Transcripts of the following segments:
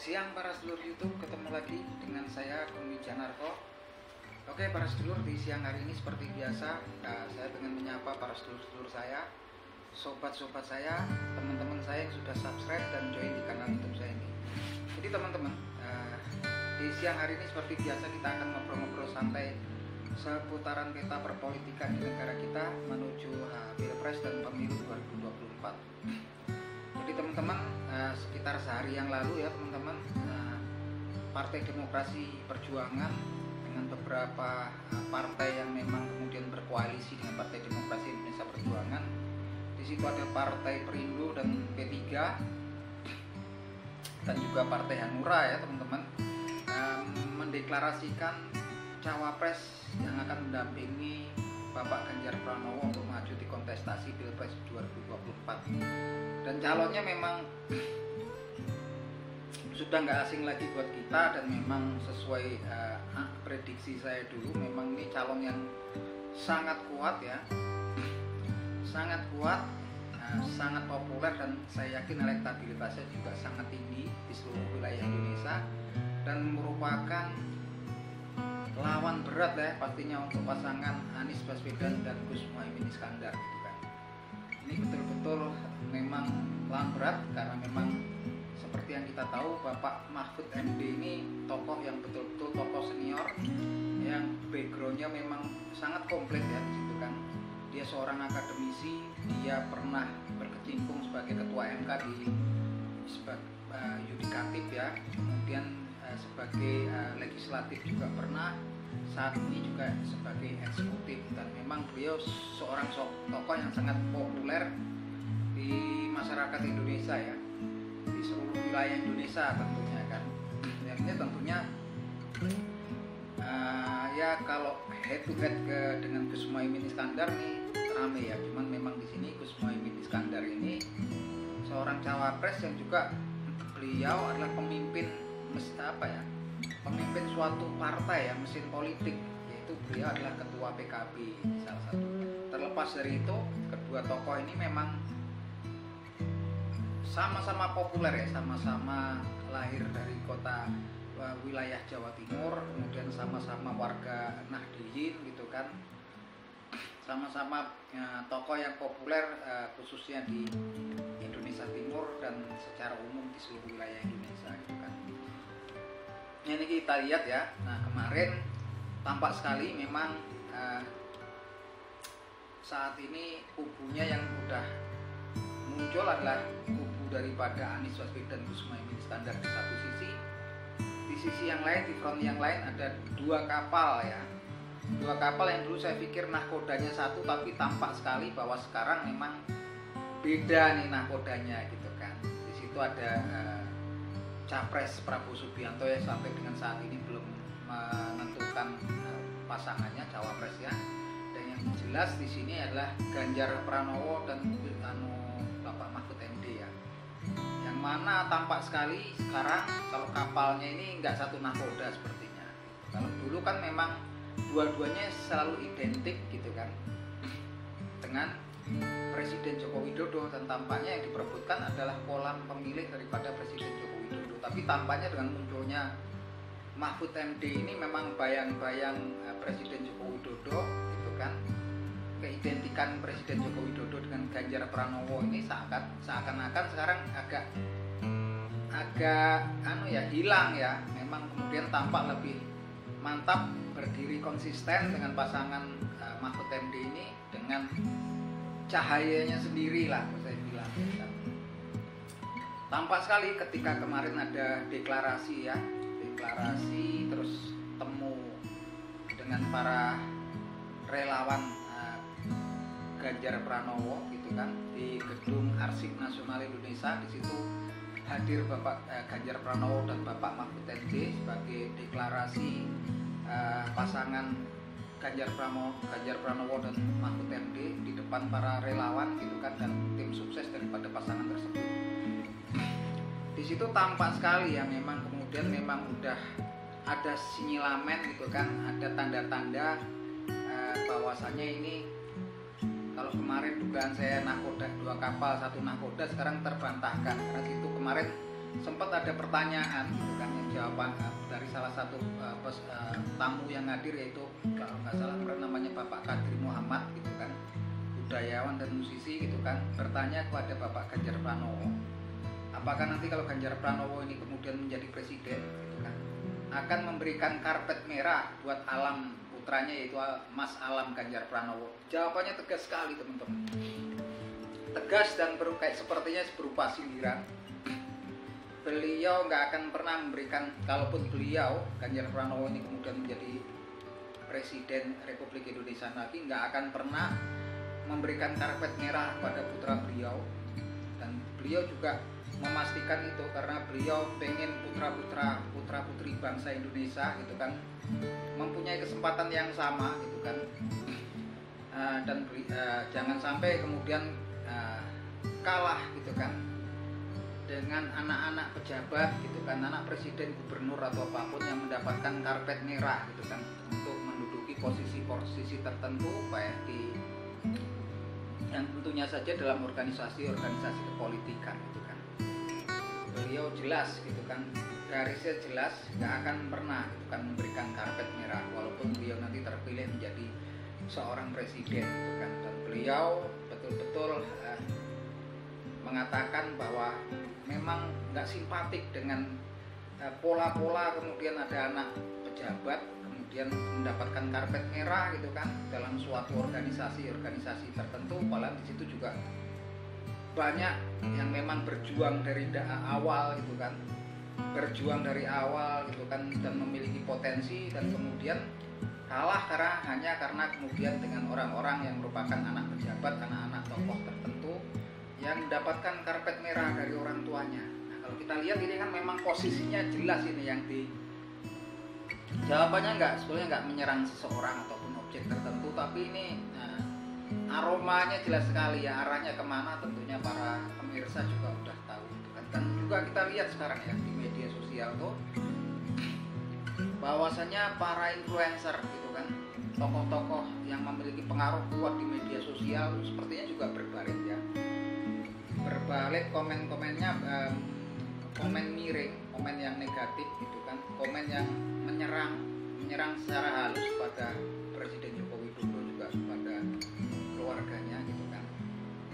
Siang para sedulur YouTube, ketemu lagi dengan saya Kumi Janarko. Oke para sedulur, di siang hari ini seperti biasa saya dengan menyapa para sedulur-sedulur saya, sobat-sobat saya, teman-teman saya yang sudah subscribe dan join di kanal YouTube saya ini. Jadi teman-teman, di siang hari ini seperti biasa kita akan ngobrol-ngobrol santai seputaran peta perpolitikan di negara kita menuju Pilpres dan Pemilu 2024. Jadi teman-teman, sekitar sehari yang lalu ya teman-teman, Partai Demokrasi Perjuangan dengan beberapa partai yang memang kemudian berkoalisi dengan Partai Demokrasi Indonesia Perjuangan. Di situ ada Partai Perindo dan P3 dan juga Partai Hanura ya teman-teman, mendeklarasikan cawapres yang akan mendampingi Bapak Ganjar Pranowo untuk maju di kontestasi Pilpres 2024. Dan calonnya memang sudah nggak asing lagi buat kita, dan memang sesuai prediksi saya dulu, memang ini calon yang sangat kuat ya, sangat kuat, sangat populer, dan saya yakin elektabilitasnya juga sangat tinggi di seluruh wilayah Indonesia, dan merupakan lawan berat ya pastinya untuk pasangan Anies Baswedan dan Gus Muhaimin Iskandar gitu kan. Ini betul-betul memang lawan berat karena memang seperti yang kita tahu, Bapak Mahfud MD ini tokoh yang betul-betul tokoh senior yang backgroundnya memang sangat komplit ya di situ kan. Dia seorang akademisi, dia pernah berkecimpung sebagai ketua MK di yudikatif ya, kemudian sebagai legislatif juga pernah, saat ini juga sebagai eksekutif, dan memang beliau seorang tokoh yang sangat populer di masyarakat Indonesia ya, di seluruh wilayah Indonesia tentunya kan. Dan ini tentunya ya kalau head to head dengan Gus Muhaimin Iskandar nih rame ya, cuman memang di sini Gus Muhaimin Iskandar ini seorang cawapres yang juga beliau adalah pemimpin pemimpin suatu partai ya, mesin politik, yaitu beliau adalah ketua PKB salah satu. Terlepas dari itu, kedua tokoh ini memang sama-sama populer ya, sama-sama lahir dari kota wilayah Jawa Timur, kemudian sama-sama warga Nahdliyin gitu kan, sama-sama tokoh yang populer khususnya di Indonesia Timur dan secara umum di seluruh wilayah Indonesia gitu kan. Ini kita lihat ya. Nah kemarin tampak sekali memang saat ini kubunya yang sudah muncul adalah kubu daripada Anies Baswedan dan Gus Muhaimin Iskandar di satu sisi. Di sisi yang lain, di front yang lain ada dua kapal ya. Dua kapal yang dulu saya pikir nahkodanya satu, tapi tampak sekali bahwa sekarang memang beda nih nahkodanya gitu kan. Di situ ada Capres Prabowo Subianto yang sampai dengan saat ini belum menentukan pasangannya, cawapresnya. Dan yang jelas di sini adalah Ganjar Pranowo dan Bapak Mahfud MD ya. Yang mana tampak sekali sekarang kalau kapalnya ini nggak satu nahkoda sepertinya. Kalau dulu kan memang dua-duanya selalu identik gitu kan dengan Presiden Joko Widodo, dan tampaknya yang diperebutkan adalah kolam pemilih daripada Presiden Joko Widodo. Tapi tampaknya dengan munculnya Mahfud MD ini memang bayang-bayang Presiden Joko Widodo gitu kan. Keidentikan Presiden Joko Widodo dengan Ganjar Pranowo ini seakan-akan sekarang agak hilang ya. Memang kemudian tampak lebih mantap berdiri konsisten dengan pasangan Mahfud MD ini dengan cahayanya sendiri lah saya bilang. Tampak sekali ketika kemarin ada deklarasi terus temu dengan para relawan Ganjar Pranowo gitu kan di Gedung Arsip Nasional Indonesia. Di situ hadir Bapak Ganjar Pranowo dan Bapak Mahfud MD sebagai deklarasi pasangan Ganjar Pranowo dan Mahfud MD di depan para relawan gitu kan, dan tim sukses daripada pasangan tersebut. Di situ tampak sekali ya, memang kemudian memang udah ada sinyilamen gitu kan, ada tanda-tanda bahwasannya ini, kalau kemarin dugaan saya nahkoda dua kapal satu nahkoda, sekarang terbantahkan karena situ kemarin sempat ada pertanyaan gitu kan, yang jawaban dari salah satu tamu yang hadir, yaitu kalau nggak salah namanya Bapak Kadri Muhammad gitu kan, budayawan dan musisi gitu kan, bertanya kepada Bapak Ganjar Pranowo, apakah nanti kalau Ganjar Pranowo ini kemudian menjadi presiden gitu kan, akan memberikan karpet merah buat Alam putranya, yaitu Mas Alam Ganjar Pranowo. Jawabannya tegas sekali teman-teman, tegas dan kayak sepertinya berupa sindiran. Beliau nggak akan pernah memberikan, kalaupun beliau Ganjar Pranowo ini kemudian menjadi presiden Republik Indonesia lagi, nggak akan pernah memberikan karpet merah kepada putra beliau. Dan beliau juga memastikan itu karena beliau pengen putra putri bangsa Indonesia gitu kan mempunyai kesempatan yang sama gitu kan. Dan jangan sampai kemudian kalah gitu kan dengan anak-anak pejabat gitu kan, anak presiden, gubernur atau apapun yang mendapatkan karpet merah gitu kan untuk menduduki posisi-posisi tertentu, baik di yang tentunya saja dalam organisasi kepolitikan gitu kan. Beliau jelas gitu kan, garisnya jelas, nggak akan pernah gitu kan memberikan karpet merah walaupun beliau nanti terpilih menjadi seorang presiden gitu kan. Dan beliau betul-betul mengatakan bahwa memang nggak simpatik dengan pola-pola kemudian ada anak pejabat kemudian mendapatkan karpet merah gitu kan dalam suatu organisasi tertentu, padahal di situ juga banyak yang memang berjuang dari awal gitu kan, dan memiliki potensi, dan kemudian kalah hanya karena kemudian dengan orang-orang yang merupakan anak pejabat, anak-anak tokoh tertentu yang mendapatkan karpet merah dari orang tuanya. Nah, kalau kita lihat ini kan memang posisinya jelas ini yang jawabannya sebetulnya nggak menyerang seseorang ataupun objek tertentu, tapi ini aromanya jelas sekali ya, arahnya kemana tentunya para pemirsa juga udah tahu gitu kan. Dan juga kita lihat sekarang ya di media sosial tuh bahwasanya para influencer gitu kan, tokoh-tokoh yang memiliki pengaruh kuat di media sosial sepertinya juga berbalik komen-komennya, komen miring, komen yang negatif gitu kan, komen yang menyerang secara halus pada Presiden Joko Widodo juga kepada keluarganya gitu kan.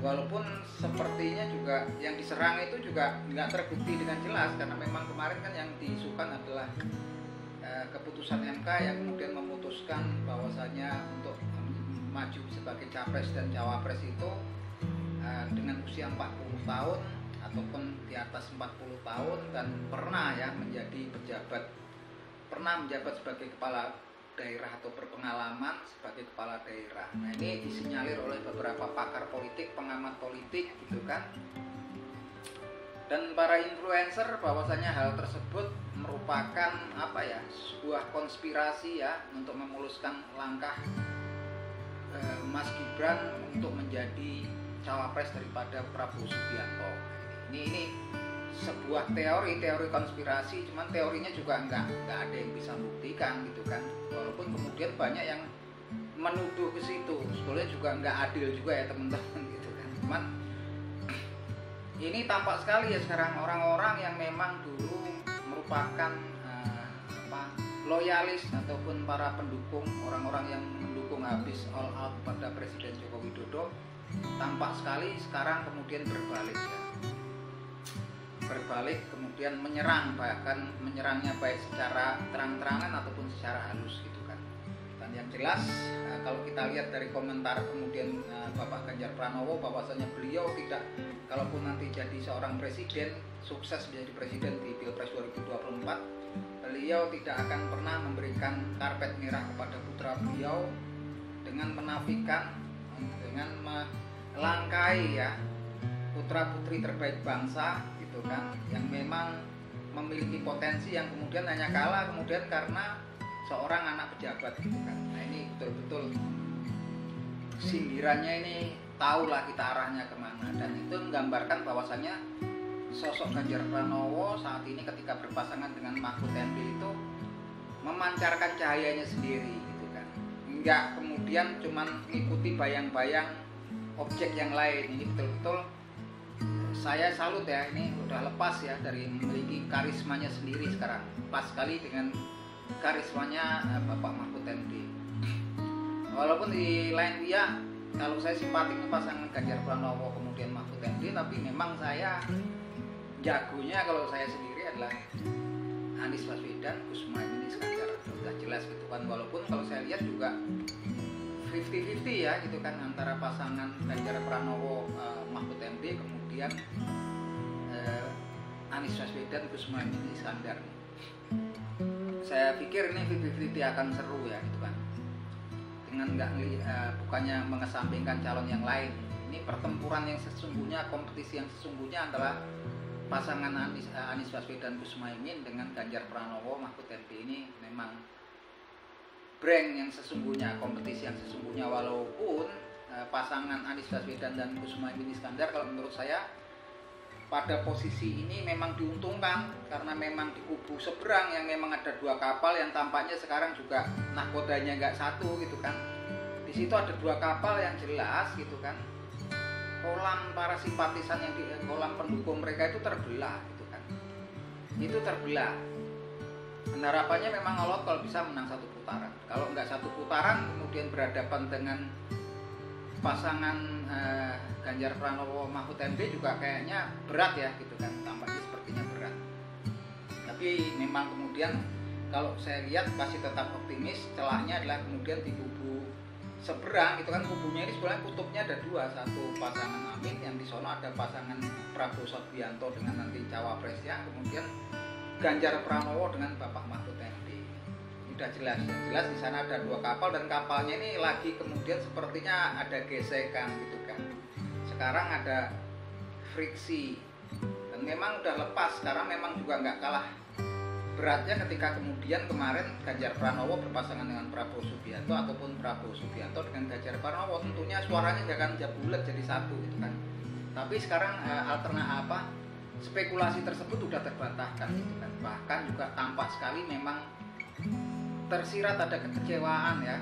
Walaupun sepertinya juga yang diserang itu juga nggak terbukti dengan jelas, karena memang kemarin kan yang diisukan adalah keputusan MK yang kemudian memutuskan bahwasanya untuk maju sebagai capres dan cawapres itu dengan usia 40 tahun ataupun di atas 40 tahun dan pernah menjabat sebagai kepala daerah atau berpengalaman sebagai kepala daerah. Nah, ini disinyalir oleh beberapa pakar politik, pengamat politik gitu kan, dan para influencer bahwasanya hal tersebut merupakan sebuah konspirasi ya untuk memuluskan langkah Mas Gibran untuk menjadi cawapres daripada Prabowo Subianto. Ini sebuah teori konspirasi, cuman teorinya juga nggak ada yang bisa membuktikan gitu kan. Walaupun kemudian banyak yang menuduh ke situ, sebetulnya juga nggak adil juga ya teman-teman gitu kan. Cuman ini tampak sekali ya sekarang orang-orang yang memang dulu merupakan loyalis ataupun para pendukung, orang-orang yang mendukung habis all out pada Presiden Joko Widodo, tampak sekali sekarang kemudian berbalik kemudian menyerang, bahkan menyerangnya baik secara terang-terangan ataupun secara halus gitu kan. Dan yang jelas kalau kita lihat dari komentar kemudian Bapak Ganjar Pranowo bahwasanya beliau tidak, kalaupun nanti jadi seorang presiden, sukses menjadi presiden di Pilpres 2024, beliau tidak akan pernah memberikan karpet merah kepada putra beliau dengan menafikan, dengan melangkai ya putra putri terbaik bangsa gitu kan, yang memang memiliki potensi yang kemudian hanya kalah kemudian karena seorang anak pejabat gitu kan. Nah, ini betul-betul sindirannya ini tahulah kita arahnya kemana, dan itu menggambarkan bahwasannya sosok Ganjar Pranowo saat ini ketika berpasangan dengan Mahfud MD itu memancarkan cahayanya sendiri gitu kan, nggak kemudian cuman mengikuti bayang-bayang objek yang lain. Ini betul-betul saya salut ya, ini udah lepas ya dari memiliki karismanya sendiri sekarang, pas sekali dengan karismanya Bapak Mahfud MD. Walaupun di lain pihak kalau saya simpatik pasangan Ganjar Pranowo kemudian Mahfud MD, tapi memang saya jagonya kalau saya sendiri adalah Anies Baswedan, Gus Muhaimin Iskandar. Sudah jelas gitu kan, walaupun kalau saya lihat juga 50-50 ya gitu kan, antara pasangan Ganjar Pranowo Mahfud MD kemudian Anies Baswedan, Gus Muhaimin Iskandar. Saya pikir ini 50-50 akan seru ya gitu kan, dengan bukannya mengesampingkan calon yang lain. Ini pertempuran yang sesungguhnya, kompetisi yang sesungguhnya adalah pasangan Anies Baswedan, Gus Muhaimin dengan Ganjar Pranowo Mahfud MD. Ini memang brand yang sesungguhnya, kompetisi yang sesungguhnya. Walaupun pasangan Anies Baswedan dan Gus Muhaimin Iskandar kalau menurut saya pada posisi ini memang diuntungkan, karena memang di kubu seberang yang memang ada dua kapal yang tampaknya sekarang juga nahkodanya nggak satu gitu kan. Di situ ada dua kapal yang jelas gitu kan, kolam para simpatisan yang di kolam pendukung mereka itu terbelah gitu kan, itu terbelah. Harapannya memang Allah kalau bisa menang satu putaran. Kalau nggak satu putaran kemudian berhadapan dengan pasangan Ganjar Pranowo Mahfud MD juga kayaknya berat ya gitu kan, tampaknya sepertinya berat. Tapi memang kemudian kalau saya lihat masih tetap optimis, celahnya adalah kemudian di kubu seberang gitu kan. Kubunya ini sebenarnya kutubnya ada dua, satu pasangan Amin, yang di sono ada pasangan Prabowo Subianto dengan nanti cawapresnya, kemudian Ganjar Pranowo dengan Bapak Mahfud MD. Udah jelas, yang jelas di sana ada dua kapal, dan kapalnya ini lagi kemudian sepertinya ada gesekan gitu kan. Sekarang ada friksi, dan memang udah lepas. Sekarang memang juga nggak kalah beratnya ketika kemudian kemarin Ganjar Pranowo berpasangan dengan Prabowo Subianto, ataupun Prabowo Subianto dengan Ganjar Pranowo. Tentunya suaranya jangan bulat jadi satu gitu kan. Tapi sekarang spekulasi tersebut sudah terbantahkan gitu kan. Bahkan juga tampak sekali memang tersirat ada kekecewaan ya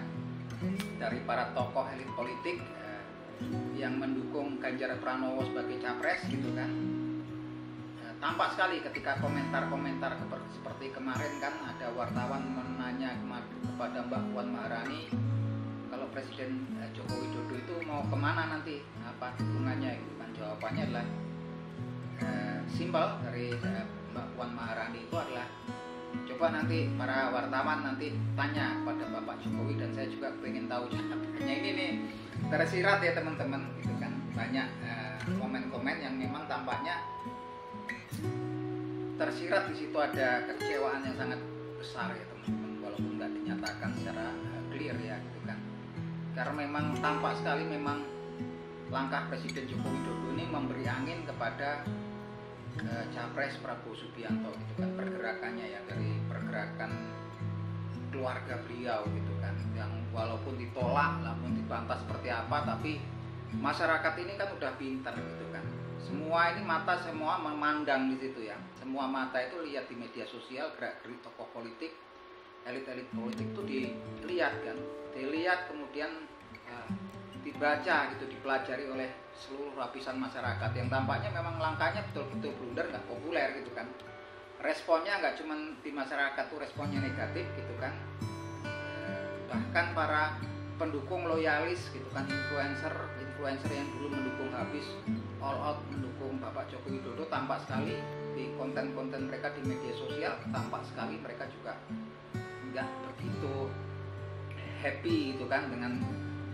dari para tokoh elit politik yang mendukung Ganjar Pranowo sebagai capres gitu kan. Tampak sekali ketika komentar-komentar seperti kemarin kan, ada wartawan menanya kepada Mbak Puan Maharani kalau Presiden Joko Widodo itu mau kemana nanti, apa dukungannya gitu kan. Jawabannya adalah simpel dari Mbak Puan Maharani itu adalah, coba nanti para wartawan nanti tanya kepada Bapak Jokowi, dan saya juga pengen tahu jawabannya. Ini nih tersirat ya teman-teman gitu kan, banyak komen-komen yang memang tampaknya tersirat. Di situ ada kekecewaan yang sangat besar ya teman-teman, walaupun nggak dinyatakan secara clear ya gitu kan. Karena memang tampak sekali memang langkah Presiden Joko Widodo ini memberi angin kepada capres Prabowo Subianto gitu kan, pergerakannya ya, dari pergerakan keluarga beliau gitu kan, yang walaupun ditolak, namun dibantah seperti apa, tapi masyarakat ini kan udah pintar gitu kan. Semua ini mata semua memandang di situ ya. Semua mata itu lihat di media sosial, gerak-gerik tokoh politik, elit-elit politik itu dilihat kan, dilihat kemudian dibaca gitu, dipelajari oleh seluruh lapisan masyarakat, yang tampaknya memang langkahnya betul-betul blunder, nggak populer gitu kan. Responnya nggak cuma di masyarakat tuh responnya negatif gitu kan, bahkan para pendukung loyalis gitu kan, influencer yang dulu mendukung habis, all out mendukung Bapak Joko Widodo, tampak sekali di konten-konten mereka di media sosial, tampak sekali mereka juga nggak begitu happy gitu kan dengan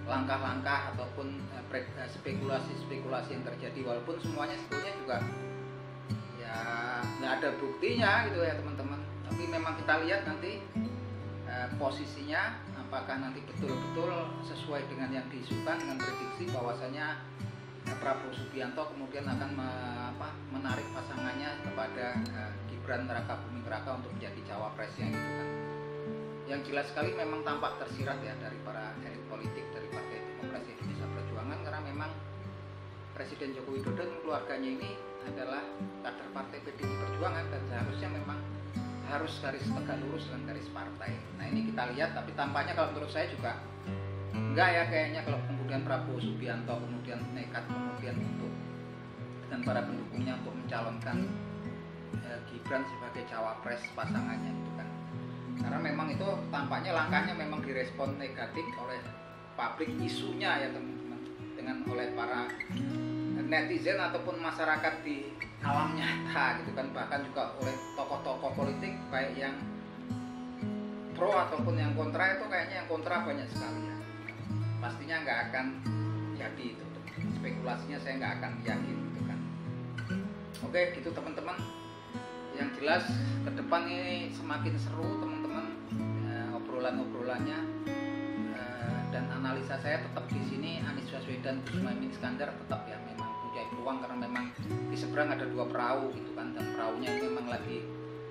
langkah-langkah ataupun spekulasi-spekulasi yang terjadi, walaupun semuanya sebetulnya juga ya nggak ada buktinya gitu ya teman-teman. Tapi memang kita lihat nanti posisinya apakah nanti betul-betul sesuai dengan yang diisukan, dengan prediksi bahwasanya Prabowo Subianto kemudian akan menarik pasangannya kepada Gibran Rakabuming Raka untuk menjadi cawapresnya gitu kan. Yang jelas sekali memang tampak tersirat ya dari para elit politik dari Partai Demokrasi Indonesia Perjuangan, karena memang Presiden Joko Widodo dan keluarganya ini adalah kader Partai PDI Perjuangan, dan seharusnya memang harus garis tegak lurus dengan garis partai. Nah ini kita lihat, tapi tampaknya kalau menurut saya juga enggak ya, kayaknya kalau kemudian Prabowo Subianto kemudian nekat kemudian untuk dan para pendukungnya untuk mencalonkan Gibran sebagai cawapres pasangannya gitu kan. Karena memang itu tampaknya langkahnya memang direspon negatif oleh publik, isunya ya teman-teman, dengan oleh para netizen ataupun masyarakat di alam nyata gitu kan, bahkan juga oleh tokoh-tokoh politik baik yang pro ataupun yang kontra. Itu kayaknya yang kontra banyak sekali ya, pastinya nggak akan jadi itu, spekulasinya saya nggak akan yakin gitu kan. Oke gitu teman-teman, yang jelas ke depan ini semakin seru teman-teman, obrolan-obrolannya, dan analisa saya tetap di sini Anies Baswedan, Gus Muhaymin Iskandar tetap ya memang punya peluang, karena memang di seberang ada dua perahu gitu kan, dan perahunya ini memang lagi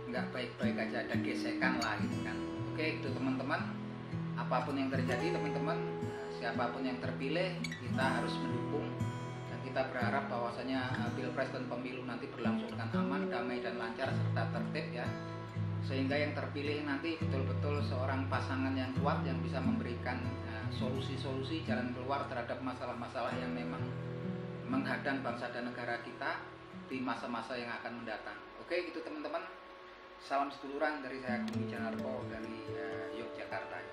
nggak baik-baik aja, ada gesekan lah gitu kan. Oke itu teman-teman, apapun yang terjadi teman-teman, siapapun yang terpilih kita harus mendukung, dan kita berharap bahwasanya pilpres dan pemilu nanti berlangsung dengan aman, damai dan lancar serta tertib ya, sehingga yang terpilih nanti betul-betul seorang pasangan yang kuat yang bisa memberikan solusi-solusi jalan keluar terhadap masalah-masalah yang memang menghadang bangsa dan negara kita di masa-masa yang akan mendatang. Oke gitu teman-teman, salam seduluran dari saya Bumi Janarko dari Yogyakarta.